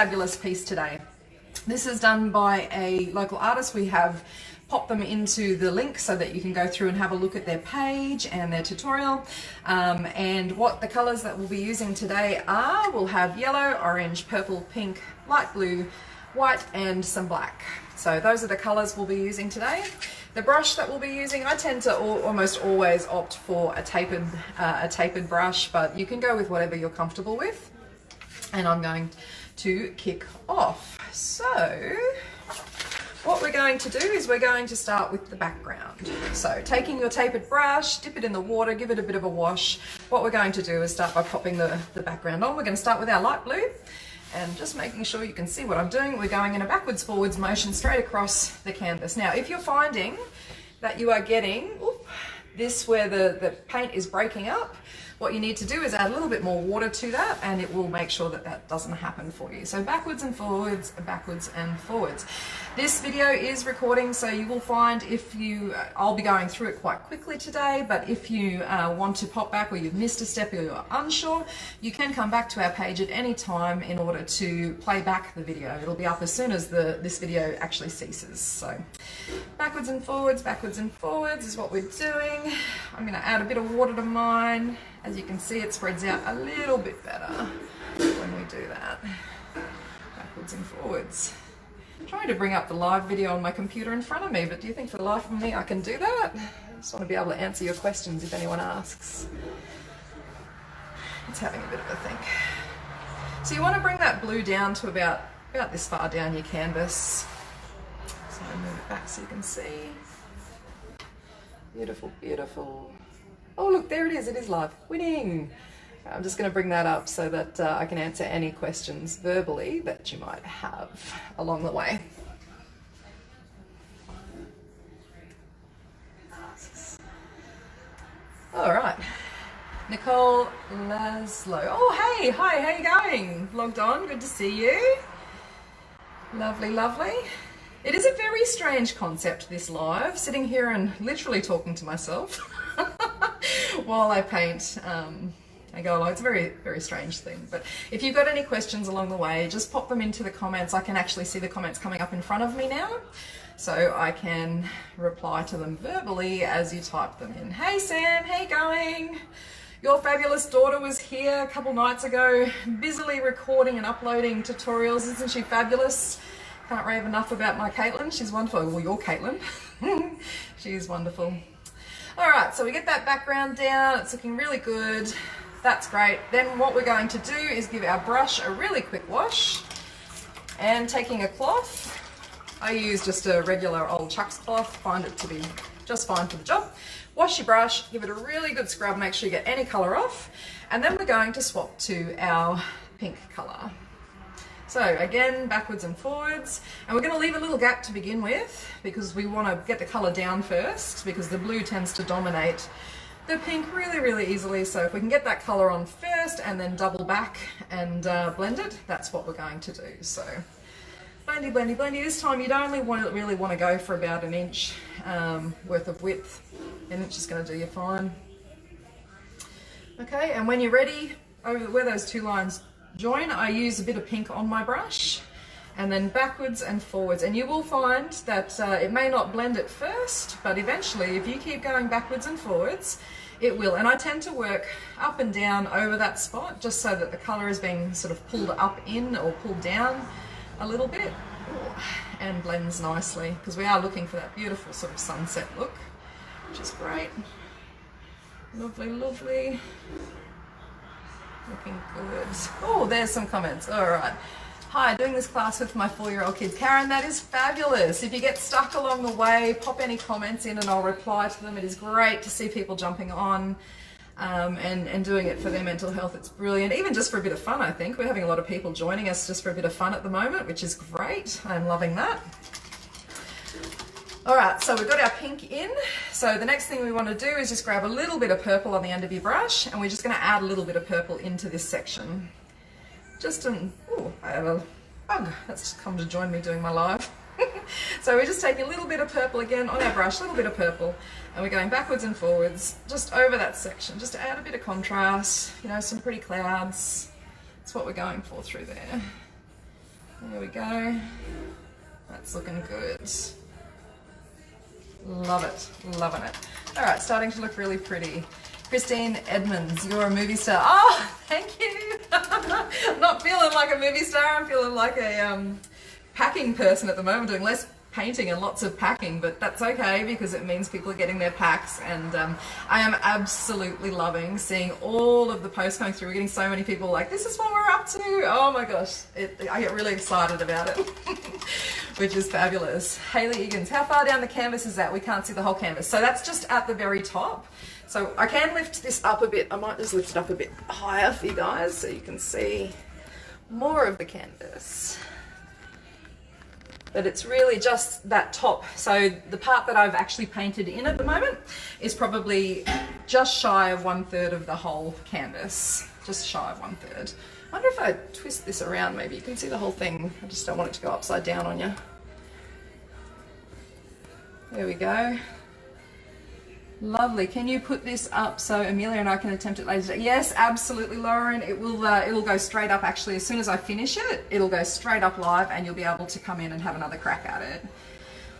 Fabulous piece today. This is done by a local artist. We have popped them into the link so that you can go through and have a look at their page and their tutorial. And what the colors that we'll be using today are, we'll have yellow, orange, purple, pink, light blue, white, and some black. So those are the colors we'll be using today. The brush that we'll be using, I tend to almost always opt for a tapered brush, but you can go with whatever you're comfortable with. And I'm going to kick off. So what we're going to do is we're going to start with the background. So taking your tapered brush, dip it in the water, give it a bit of a wash. What we're going to do is start by popping the background on. We're going to start with our light blue and just making sure you can see what I'm doing. We're going in a backwards forwards motion straight across the canvas. Now if you're finding that you are getting this where the paint is breaking up, what you need to do is add a little bit more water to that and it will make sure that that doesn't happen for you. So backwards and forwards, backwards and forwards. This video is recording, so you will find I'll be going through it quite quickly today, but if you want to pop back or you've missed a step or you're unsure, you can come back to our page at any time in order to play back the video. It'll be up as soon as this video actually ceases. So backwards and forwards is what we're doing. I'm going to add a bit of water to mine. As you can see, it spreads out a little bit better when we do that. Backwards and forwards. I'm trying to bring up the live video on my computer in front of me, but do you think for the life of me I can do that? I just want to be able to answer your questions if anyone asks. It's having a bit of a think. So you want to bring that blue down to about this far down your canvas. So I move it back so you can see. Beautiful, beautiful. Oh look, there it is live. Winning! I'm just going to bring that up so that I can answer any questions verbally that you might have along the way. All right, Nicole Laszlo. Oh hey, hi, how you going? Logged on, good to see you. Lovely, lovely. It is a very strange concept, this live, sitting here and literally talking to myself while I paint. I go along. It's a very, very strange thing. But if you've got any questions along the way, just pop them into the comments. I can actually see the comments coming up in front of me now, so I can reply to them verbally as you type them in. Hey Sam, how you going? Your fabulous daughter was here a couple nights ago, busily recording and uploading tutorials. Isn't she fabulous? Can't rave enough about my Caitlin. She's wonderful. Well, your Caitlin. She's wonderful. All right, so we get that background down. It's looking really good. That's great. Then what we're going to do is give our brush a really quick wash. And taking a cloth, I use just a regular old Chuck's cloth, find it to be just fine for the job. Wash your brush, give it a really good scrub, make sure you get any color off. And then we're going to swap to our pink color. So again, backwards and forwards, and we're going to leave a little gap to begin with because we want to get the color down first because the blue tends to dominate the pink really, really easily. So if we can get that color on first and then double back and blend it, that's what we're going to do. So blendy, blendy, blendy. This time you'd only really want to go for about an inch worth of width. An inch is going to do you fine. Okay, and when you're ready, over where those two lines join, I use a bit of pink on my brush and then backwards and forwards, and you will find that it may not blend at first, but eventually if you keep going backwards and forwards it will. And I tend to work up and down over that spot just so that the color is being sort of pulled up in or pulled down a little bit and blends nicely because we are looking for that beautiful sort of sunset look, which is great. Lovely, lovely. Looking good. Oh, there's some comments. All right. Hi, doing this class with my 4-year-old kid. Karen, that is fabulous. If you get stuck along the way, pop any comments in and I'll reply to them. It is great to see people jumping on and doing it for their mental health. It's brilliant. Even just for a bit of fun, I think. We're having a lot of people joining us just for a bit of fun at the moment, which is great. I'm loving that. All right, so we've got our pink in. So the next thing we want to do is just grab a little bit of purple on the end of your brush and we're just going to add a little bit of purple into this section. I have a bug that's just come to join me doing my live. So we're just taking a little bit of purple again on our brush, a little bit of purple, and we're going backwards and forwards just over that section, just to add a bit of contrast, you know, some pretty clouds. That's what we're going for through there. There we go. That's looking good. Love it, loving it. All right, starting to look really pretty. Christine Edmonds, you're a movie star. Oh, thank you. I'm not feeling like a movie star. I'm feeling like a packing person at the moment, doing less painting and lots of packing, but that's okay because it means people are getting their packs, and I am absolutely loving seeing all of the posts coming through. We're getting so many people like, this is what we're up to. Oh my gosh, I get really excited about it, which is fabulous. Hayley Egan's, how far down the canvas is that? We can't see the whole canvas. So that's just at the very top. So I can lift this up a bit. I might just lift it up a bit higher for you guys so you can see more of the canvas. But it's really just that top. So the part that I've actually painted in at the moment is probably just shy of 1/3 of the whole canvas. Just shy of 1/3. I wonder if I twist this around, maybe you can see the whole thing. I just don't want it to go upside down on you. There we go. Lovely. Can you put this up so Amelia and I can attempt it later today? Yes, absolutely, Lauren. It will. It'll go straight up. Actually, as soon as I finish it, it'll go straight up live, and you'll be able to come in and have another crack at it,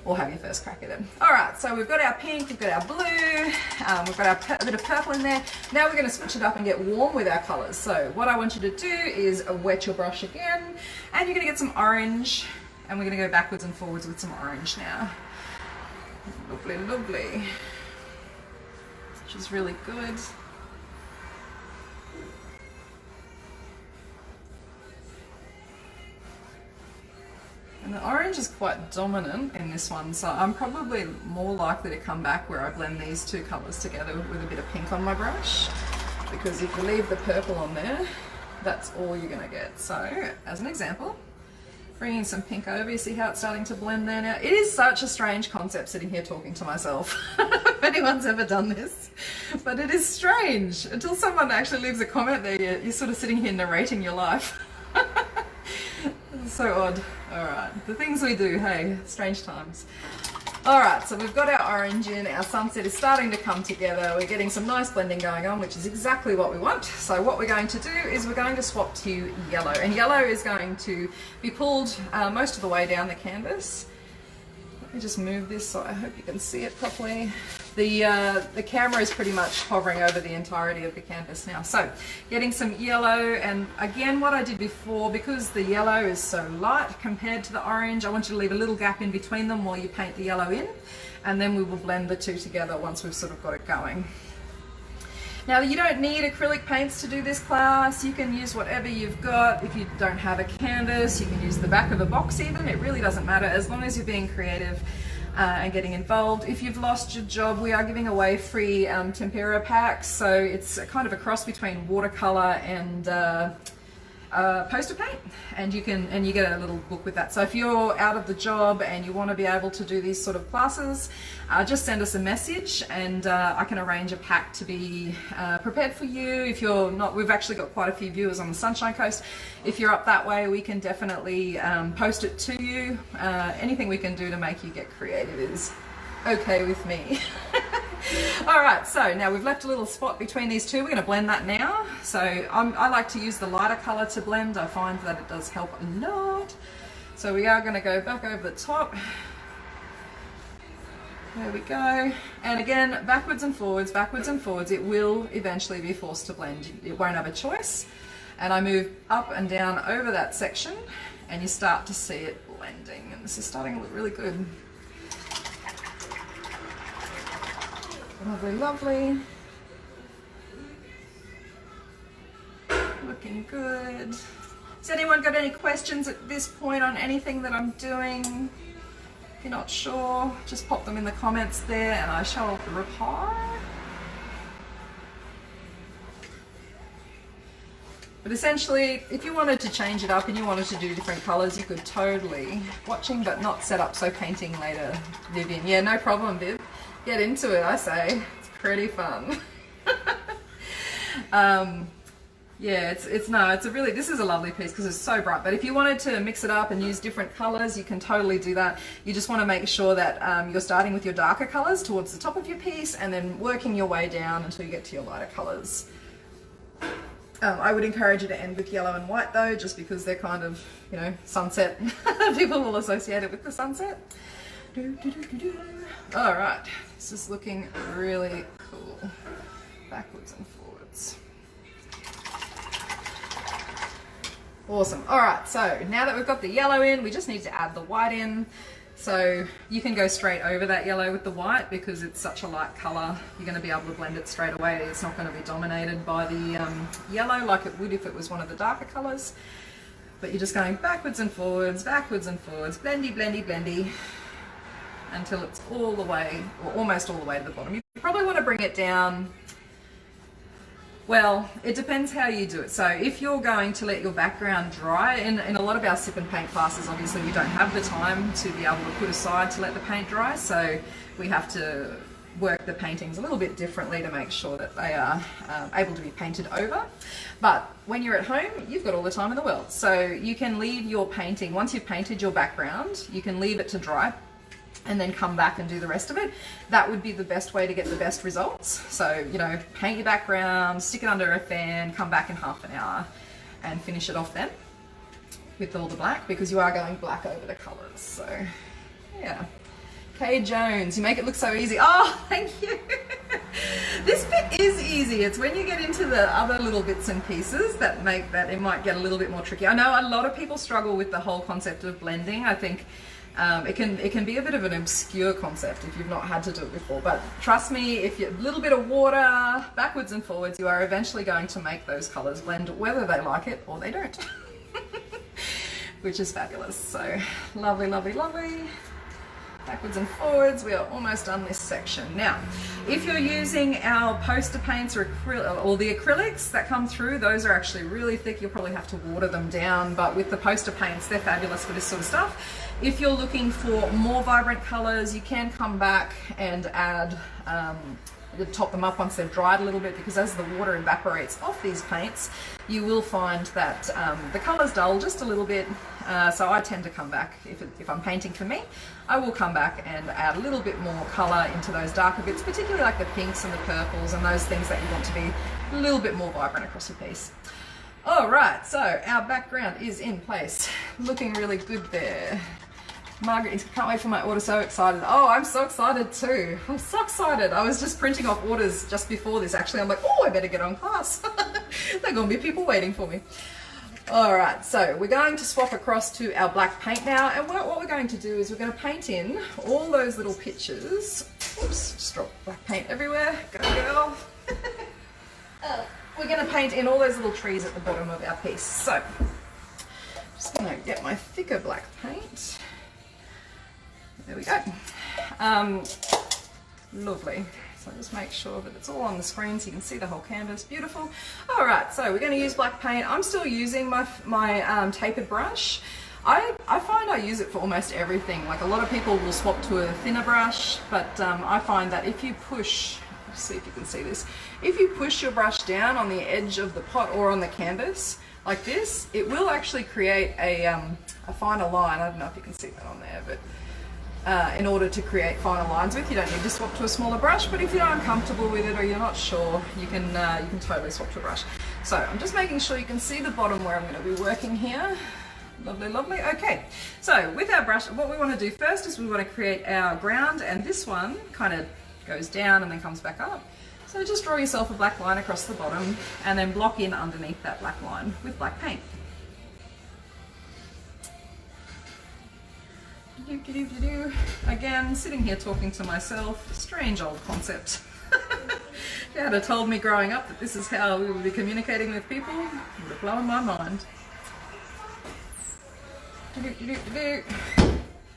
or have your first crack at it. All right. So we've got our pink, we've got our blue, we've got a bit of purple in there. Now we're going to switch it up and get warm with our colours. So what I want you to do is wet your brush again, and you're going to get some orange, and we're going to go backwards and forwards with some orange now. Lovely, lovely. Which is really good. And the orange is quite dominant in this one, so I'm probably more likely to come back where I blend these two colours together with a bit of pink on my brush, because if you leave the purple on there, that's all you're going to get. So, as an example, bringing some pink over, you see how it's starting to blend there now? It is such a strange concept sitting here talking to myself, if anyone's ever done this, but it is strange. Until someone actually leaves a comment there, you're sort of sitting here narrating your life. It's so odd. All right, the things we do, hey, strange times. All right, so we've got our orange in, our sunset is starting to come together, we're getting some nice blending going on, which is exactly what we want. So what we're going to do is we're going to swap to yellow, and yellow is going to be pulled most of the way down the canvas. Let me just move this so I hope you can see it properly. The camera is pretty much hovering over the entirety of the canvas now. So getting some yellow, and again what I did before, because the yellow is so light compared to the orange, I want you to leave a little gap in between them while you paint the yellow in, and then we will blend the two together once we've sort of got it going. Now you don't need acrylic paints to do this class, you can use whatever you've got. If you don't have a canvas, you can use the back of a box even, it really doesn't matter as long as you're being creative and getting involved. If you've lost your job, we are giving away free tempera packs, so it's kind of a cross between watercolor and poster paint, and you get a little book with that. So if you're out of the job and you want to be able to do these sort of classes, just send us a message, and I can arrange a pack to be prepared for you. If you're not, we've actually got quite a few viewers on the Sunshine Coast. If you're up that way, we can definitely post it to you. Anything we can do to make you get creative is okay with me. All right, so now we've left a little spot between these two. We're going to blend that now. So I like to use the lighter color to blend. I find that it does help a lot. So we are going to go back over the top. There we go. And again, backwards and forwards, backwards and forwards. It will eventually be forced to blend. It won't have a choice. And I move up and down over that section, and you start to see it blending. And this is starting to look really good. Lovely, lovely. Looking good. Has anyone got any questions at this point on anything that I'm doing? If you're not sure, just pop them in the comments there and I shall reply. But essentially, if you wanted to change it up and you wanted to do different colours, you could totally, watching but not set up, so painting later, Vivian. Yeah, no problem, Viv. Get into it, I say. It's pretty fun. Yeah, it's a really, this is a lovely piece because it's so bright. But if you wanted to mix it up and use different colours, you can totally do that. You just want to make sure that you're starting with your darker colours towards the top of your piece and then working your way down until you get to your lighter colours. I would encourage you to end with yellow and white though, just because they're kind of, you know, sunset. People will associate it with the sunset. All right, this is looking really cool. Backwards and forwards. Awesome. All right, so now that we've got the yellow in, we just need to add the white in. So you can go straight over that yellow with the white because it's such a light color. You're going to be able to blend it straight away. It's not going to be dominated by the yellow like it would if it was one of the darker colors. But you're just going backwards and forwards, blendy, blendy, blendy, until it's all the way, or almost all the way to the bottom. You probably want to bring it down. Well, it depends how you do it. So if you're going to let your background dry, in a lot of our sip and paint classes, obviously we don't have the time to be able to put aside to let the paint dry. So we have to work the paintings a little bit differently to make sure that they are able to be painted over. But when you're at home, you've got all the time in the world. So you can leave your painting, once you've painted your background, you can leave it to dry and then come back and do the rest of it. That would be the best way to get the best results. So, you know, paint your background, stick it under a fan, come back in half an hour and finish it off then with all the black, because you are going black over the colors. So yeah. Kay Jones, you make it look so easy. Oh, thank you. This bit is easy. It's when you get into the other little bits and pieces that make that it might get a little bit more tricky. I know a lot of people struggle with the whole concept of blending. I think it can be a bit of an obscure concept if you've not had to do it before, but trust me, if you a little bit of water backwards and forwards, you are eventually going to make those colors blend, whether they like it or they don't. Which is fabulous. So lovely, lovely, lovely. Backwards and forwards. We are almost done this section. Now, if you're using our poster paints or the acrylics that come through, those are actually really thick. You'll probably have to water them down, but with the poster paints, they're fabulous for this sort of stuff. If you're looking for more vibrant colors, you can come back and add, top them up once they've dried a little bit, because as the water evaporates off these paints, you will find that the colors dull just a little bit. So I tend to come back, if I'm painting for me, I will come back and add a little bit more color into those darker bits, particularly like the pinks and the purples and those things that you want to be a little bit more vibrant across your piece. All right, so our background is in place, looking really good there. Margaret, can't wait for my order, so excited. Oh, I'm so excited too. I'm so excited. I was just printing off orders just before this actually. I'm like, oh, I better get on class. There are going to be people waiting for me. All right, so we're going to swap across to our black paint now, and what we're going to do is we're going to paint in all those little pictures. Oops, just dropped black paint everywhere. Go girl. We're going to paint in all those little trees at the bottom of our piece. So, just going to get my thicker black paint. There we go. Lovely. So just make sure that it's all on the screen so you can see the whole canvas. Beautiful. All right, so we're going to use black paint. I'm still using my tapered brush. I find I use it for almost everything. Like a lot of people will swap to a thinner brush, but I find that if you push, let's see if you can see this, if you push your brush down on the edge of the pot or on the canvas like this, it will actually create a finer line. I don't know if you can see that on there, but in order to create finer lines with, you don't need to swap to a smaller brush, but if you're uncomfortable with it or you're not sure, you can totally swap to a brush. So I'm just making sure you can see the bottom where I'm going to be working here. Lovely, lovely. Okay, so with our brush, what we want to do first is we want to create our ground, and this one kind of goes down and then comes back up. So just draw yourself a black line across the bottom and then block in underneath that black line with black paint. Again, sitting here talking to myself, strange old concept. If you had told me growing up that this is how we would be communicating with people, it would have blown my mind.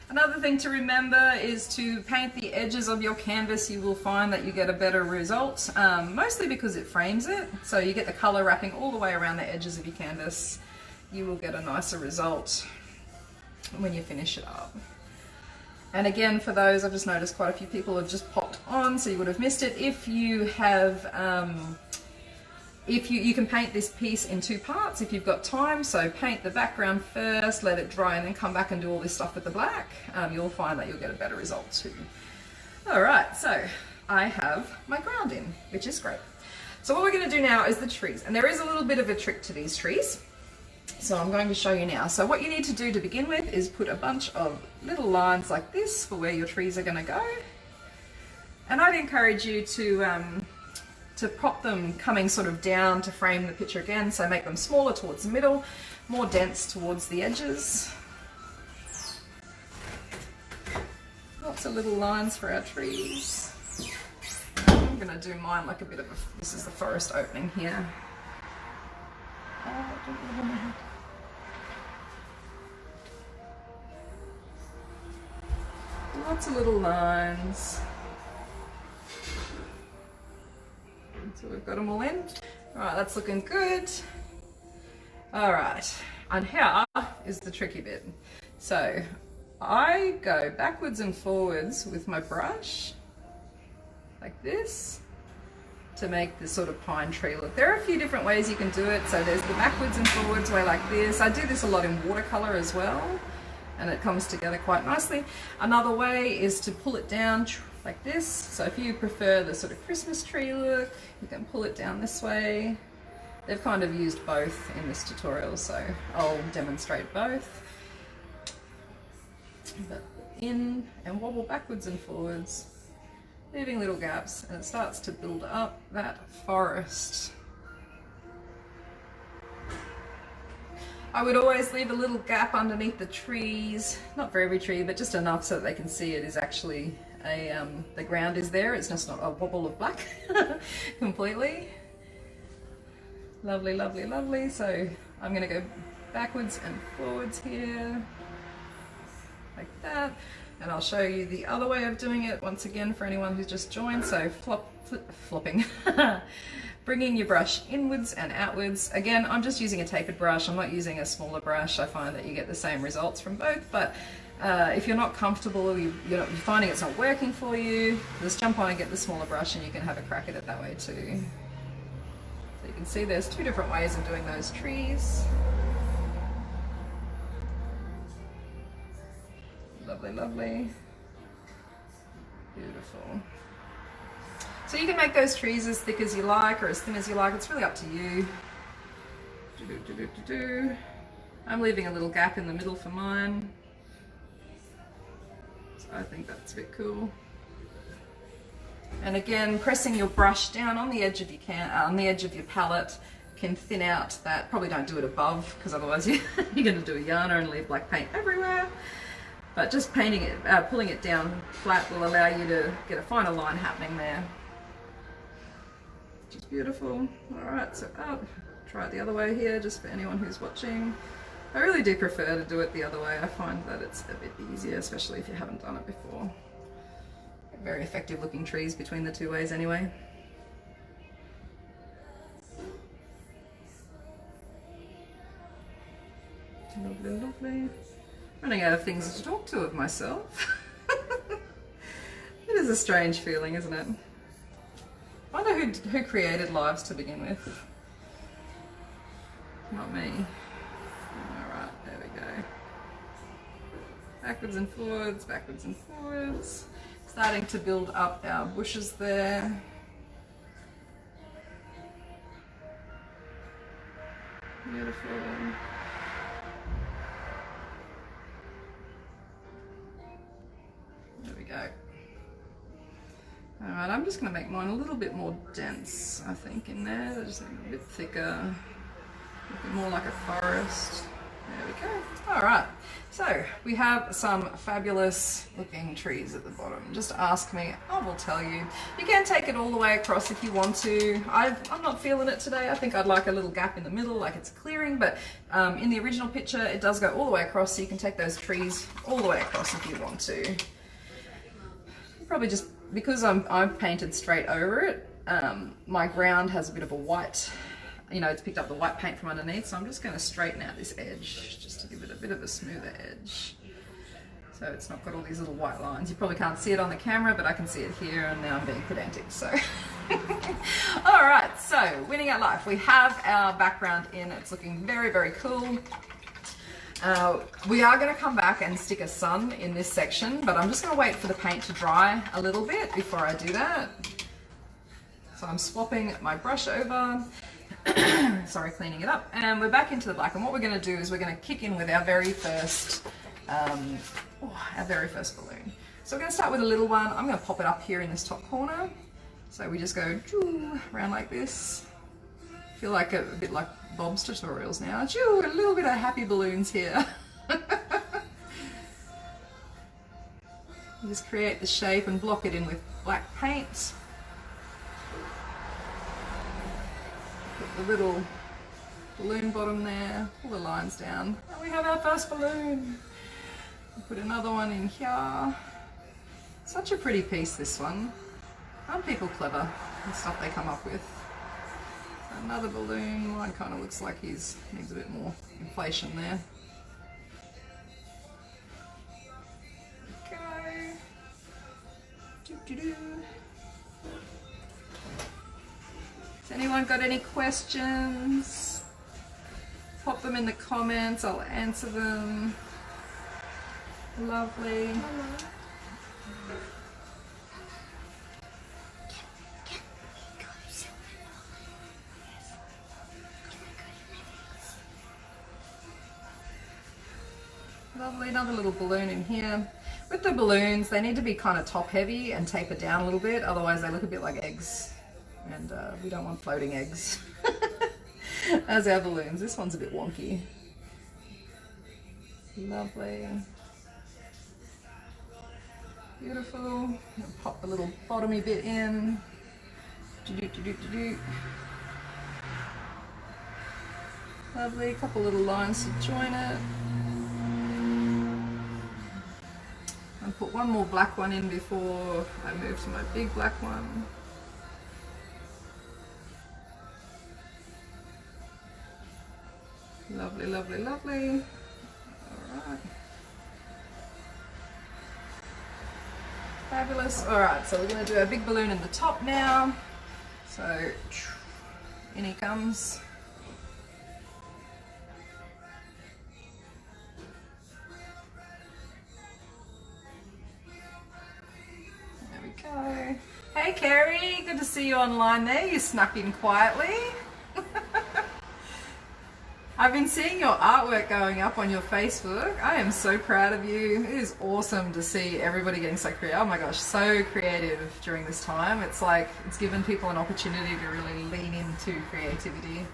Another thing to remember is to paint the edges of your canvas. You will find that you get a better result, mostly because it frames it. So you get the color wrapping all the way around the edges of your canvas. You will get a nicer result when you finish it up. And again, for those, I've just noticed quite a few people have just popped on, so you would have missed it. If you have, you can paint this piece in two parts if you've got time. So paint the background first, let it dry, and then come back and do all this stuff with the black. You'll find that you'll get a better result too. All right, so I have my ground in, which is great. So what we're going to do now is the trees, and there is a little bit of a trick to these trees. So I'm going to show you now. So what you need to do to begin with is put a bunch of little lines like this for where your trees are going to go. And I'd encourage you to prop them coming sort of down to frame the picture again. So make them smaller towards the middle, more dense towards the edges. Lots of little lines for our trees. I'm going to do mine like a bit of a, this is the forest opening here. Lots of little lines. So we've got them all in. All right, that's looking good. All right, and here is the tricky bit. So I go backwards and forwards with my brush, like this, to make this sort of pine tree look. There are a few different ways you can do it. So there's the backwards and forwards way like this. I do this a lot in watercolor as well, and it comes together quite nicely. Another way is to pull it down like this. So if you prefer the sort of Christmas tree look, you can pull it down this way. They've kind of used both in this tutorial, so I'll demonstrate both. But in and wobble backwards and forwards, leaving little gaps, and it starts to build up that forest. I would always leave a little gap underneath the trees, not for every tree, but just enough so that they can see it is actually the ground is there. It's just not a wobble of black completely. Lovely, lovely, lovely. So I'm going to go backwards and forwards here, like that. And I'll show you the other way of doing it once again for anyone who's just joined. So flopping, bringing your brush inwards and outwards. Again, I'm just using a tapered brush. I'm not using a smaller brush. I find that you get the same results from both, but if you're not comfortable, you're finding it's not working for you, just jump on and get the smaller brush and you can have a crack at it that way too. So you can see there's two different ways of doing those trees. Lovely, lovely. Beautiful. So you can make those trees as thick as you like or as thin as you like. It's really up to you. I'm leaving a little gap in the middle for mine. So I think that's a bit cool. And again, pressing your brush down on the edge of your palette can thin out that. Probably don't do it above, because otherwise you're going to do a yarner and leave black paint everywhere. But just painting it, pulling it down flat will allow you to get a finer line happening there. Which is beautiful. All right, so up. Try it the other way here, just for anyone who's watching. I really do prefer to do it the other way. I find that it's a bit easier, especially if you haven't done it before. Very effective looking trees between the two ways anyway. Lovely, lovely. Running out of things to talk to of myself. It is a strange feeling, isn't it? I wonder who created lives to begin with. Not me. Alright, there we go. Backwards and forwards, backwards and forwards. Starting to build up our bushes there. Beautiful. There we go. Alright, I'm just going to make mine a little bit more dense, I think, in there. Just a bit thicker. Looking more like a forest. There we go. Alright, so we have some fabulous looking trees at the bottom. Just ask me, I will tell you. You can take it all the way across if you want to. I'm not feeling it today. I think I'd like a little gap in the middle, like it's clearing, but in the original picture it does go all the way across, so you can take those trees all the way across if you want to. Probably just, because I've painted straight over it, my ground has a bit of a white, it's picked up the white paint from underneath, so I'm just going to straighten out this edge just to give it a bit of a smoother edge. So it's not got all these little white lines. You probably can't see it on the camera, but I can see it here, and now I'm being pedantic, so. Alright, so winning at life. We have our background in. It's looking very, very cool. We are going to come back and stick a sun in this section, but I'm just going to wait for the paint to dry a little bit before I do that. So So I'm swapping my brush over, sorry, cleaning it up, and we're back into the black. And what we're going to do is we're going to kick in with our very first balloon. So we're going to start with a little one. I'm going to pop it up here in this top corner. So we just go around like this. Feel like a bit like Bob's tutorials now. A little bit of happy balloons here. You just create the shape and block it in with black paint. Put the little balloon bottom there, pull the lines down, and we have our first balloon. Put another one in here. Such a pretty piece, this one. Aren't people clever with stuff they come up with? So another balloon, one kind of looks like he needs a bit more inflation there. Okay. Doo-doo-doo. Has anyone got any questions? Pop them in the comments, I'll answer them. Lovely. Lovely, another little balloon in here. With the balloons, they need to be kind of top heavy and taper down a little bit, otherwise they look a bit like eggs. And we don't want floating eggs as our balloons. This one's a bit wonky. Lovely. Beautiful. Pop the little bottomy bit in. Lovely, a couple little lines to join it. I'll put one more black one in before I move to my big black one. Lovely, lovely, lovely. Alright. Fabulous. Alright, so we're going to do a big balloon in the top now. So, in he comes. There we go. Hey Kerry, good to see you online there. You snuck in quietly. I've been seeing your artwork going up on your Facebook. I am so proud of you. It is awesome to see everybody getting so creative. Oh my gosh, so creative during this time. It's like, it's given people an opportunity to really lean into creativity.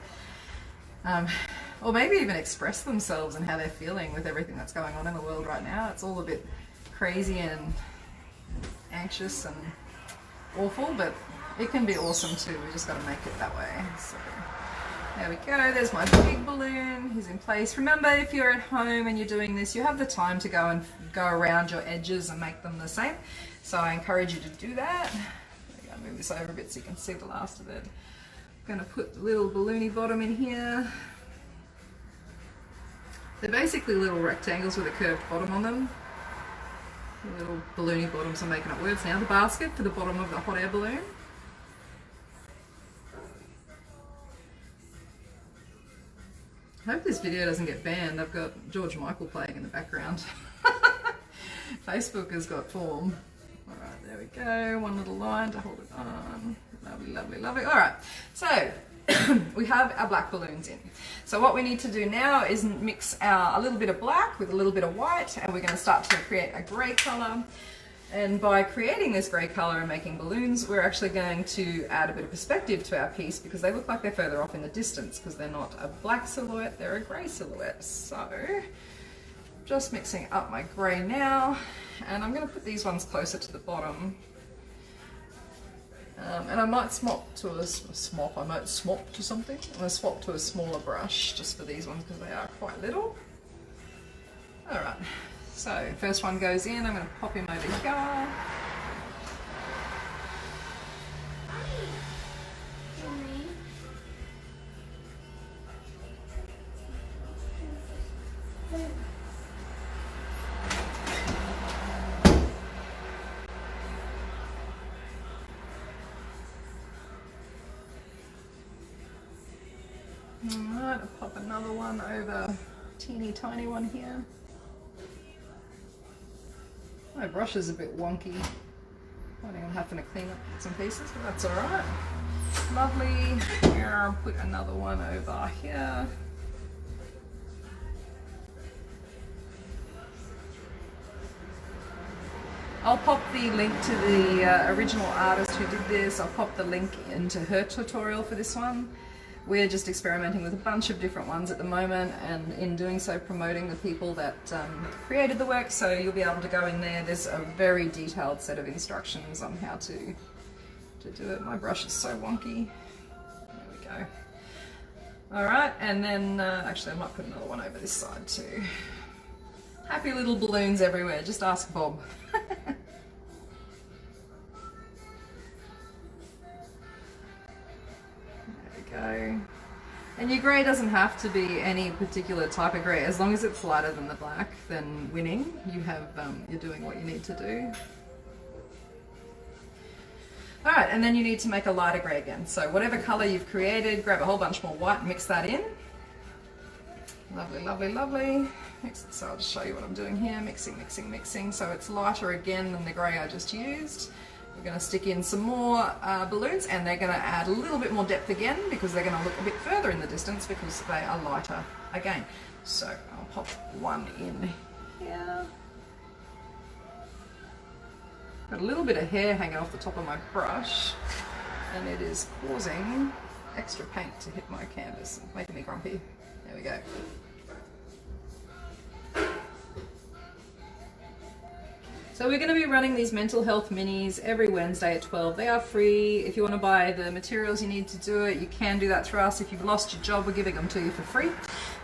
Or maybe even express themselves and how they're feeling with everything that's going on in the world right now. It's all a bit crazy and anxious and awful, but it can be awesome too. We just got to make it that way. So. There we go, there's my big balloon, he's in place. Remember, if you're at home and you're doing this, you have the time to go around your edges and make them the same. So I encourage you to do that. I'm going to move this over a bit so you can see the last of it. I'm going to put the little balloony bottom in here. They're basically little rectangles with a curved bottom on them. The little balloony bottoms are making up words now. The basket for the bottom of the hot air balloon. I hope this video doesn't get banned. I've got George Michael playing in the background. Facebook has got form. Alright, there we go. One little line to hold it on. Lovely, lovely, lovely. Alright, so we have our black balloons in. So what we need to do now is mix a little bit of black with a little bit of white, and we're going to start to create a grey colour. And by creating this grey colour and making balloons, we're actually going to add a bit of perspective to our piece because they look like they're further off in the distance because they're not a black silhouette, they're a grey silhouette. So, just mixing up my grey now, and I'm going to put these ones closer to the bottom. And I might swap to something. I'm going to swap to a smaller brush just for these ones because they are quite little. Alright. So, first one goes in, I'm going to pop him over here. Alright, I'll pop another one over, teeny tiny one here. My brush is a bit wonky. I think I'm having to clean up some pieces, but that's alright. Lovely. Here, I'll put another one over here. I'll pop the link to the original artist who did this. I'll pop the link into her tutorial for this one. We're just experimenting with a bunch of different ones at the moment, and in doing so promoting the people that created the work, so you'll be able to go in there. There's a very detailed set of instructions on how to do it. My brush is so wonky. There we go. Alright, and then actually I might put another one over this side too. Happy little balloons everywhere, just ask Bob. Go. And your grey doesn't have to be any particular type of grey. As long as it's lighter than the black, then winning. You have you're doing what you need to do. All right, and then you need to make a lighter grey again. So whatever colour you've created, grab a whole bunch more white, mix that in. Lovely, lovely, lovely. So I'll just show you what I'm doing here. Mixing, mixing, mixing. So it's lighter again than the grey I just used. We're going to stick in some more balloons, and they're going to add a little bit more depth again because they're going to look a bit further in the distance because they are lighter again. So I'll pop one in here. Got a little bit of hair hanging off the top of my brush, and it is causing extra paint to hit my canvas and making me grumpy. There we go. So we're going to be running these mental health minis every Wednesday at 12. They are free. If you want to buy the materials you need to do it, you can do that through us. If you've lost your job, we're giving them to you for free.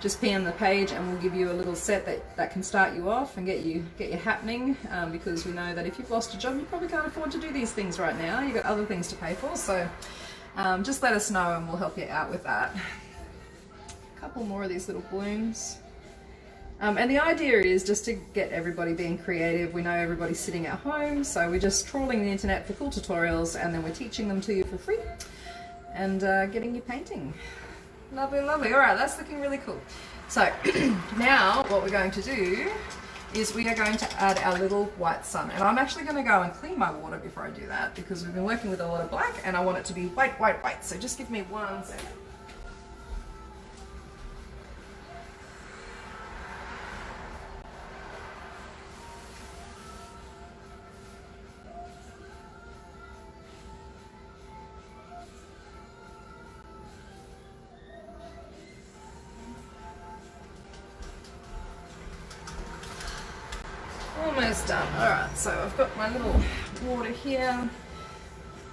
Just PM the page and we'll give you a little set that can start you off and get you happening, because we know that if you've lost your job, you probably can't afford to do these things right now. You've got other things to pay for. So just let us know and we'll help you out with that. A couple more of these little balloons. And the idea is just to get everybody being creative. We know everybody's sitting at home, so we're just trawling the internet for cool tutorials, and then we're teaching them to you for free and getting you painting. Lovely, lovely. All right, that's looking really cool. So now what we're going to do is we are going to add our little white sun, and I'm actually going to go and clean my water before I do that because we've been working with a lot of black and I want it to be white, white, white. So just give me 1 second. Almost done. Alright, so I've got my little water here.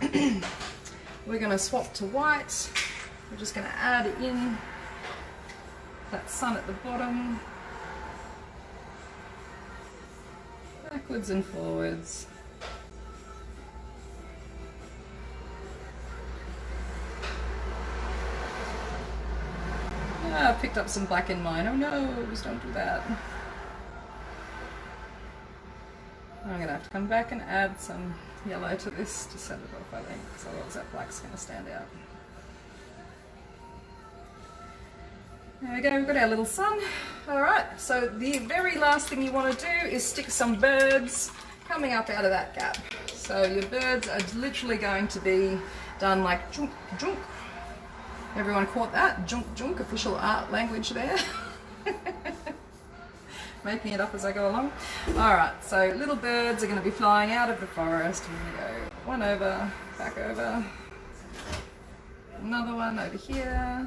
We're going to swap to white. We're just going to add in that sun at the bottom. Backwards and forwards. Ah, I've picked up some black in mine. Oh no, just don't do that. I'm going to have to come back and add some yellow to this to set it off, I think, because otherwise that black's going to stand out. There we go, we've got our little sun. Alright, so the very last thing you want to do is stick some birds coming up out of that gap. So your birds are literally going to be done like junk, junk. Everyone caught that? Junk, junk, official art language there. Making it up as I go along. Alright, so little birds are going to be flying out of the forest. I'm going to go one over, back over. Another one over here.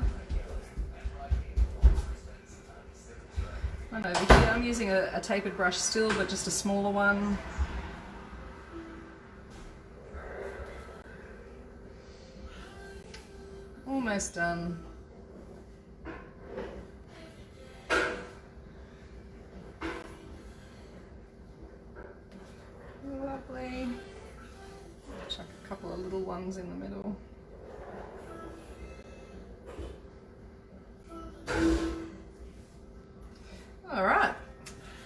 One over here. I'm using a tapered brush still, but just a smaller one. Almost done. Lovely. Chuck a couple of little ones in the middle. Alright,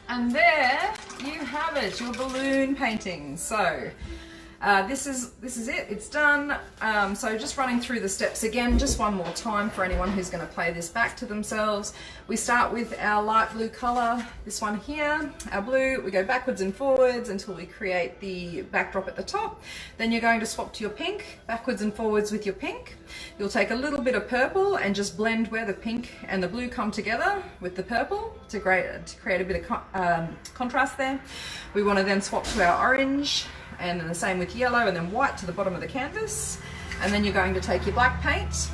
and there you have it, your balloon painting. So This is it, it's done. So just running through the steps again, just one more time for anyone who's going to play this back to themselves. We start with our light blue color, this one here, our blue. We go backwards and forwards until we create the backdrop at the top. Then you're going to swap to your pink, backwards and forwards with your pink. You'll take a little bit of purple and just blend where the pink and the blue come together with the purple to create a bit of contrast there. We want to then swap to our orange, and then the same with yellow, and then white to the bottom of the canvas. And then you're going to take your black paint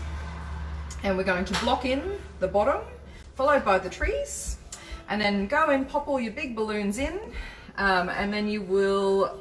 and we're going to block in the bottom, followed by the trees, and then go and pop all your big balloons in, and then you will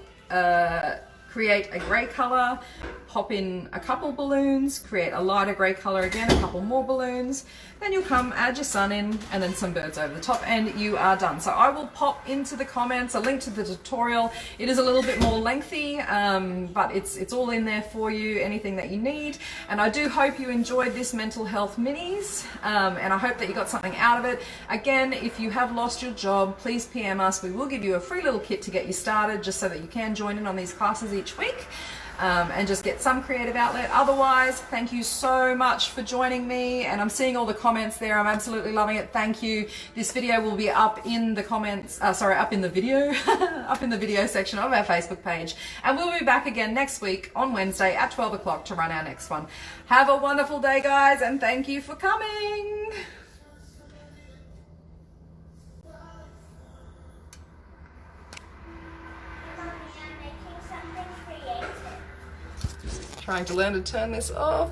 create a grey colour, pop in a couple balloons, create a lighter grey colour again, a couple more balloons, then you'll come add your sun in and then some birds over the top, and you are done. So I will pop into the comments a link to the tutorial. It is a little bit more lengthy, but it's all in there for you, anything that you need. And I do hope you enjoyed this mental health minis, and I hope that you got something out of it. Again, if you have lost your job, please PM us. We will give you a free little kit to get you started, just so that you can join in on these classes each week. And just get some creative outlet. Otherwise, thank you so much for joining me, and I'm seeing all the comments there. I'm absolutely loving it. Thank you. This video will be up in the comments, up in the video section of our Facebook page, and we'll be back again next week on Wednesday at 12 o'clock to run our next one. Have a wonderful day, guys, and thank you for coming. Trying to learn to turn this off.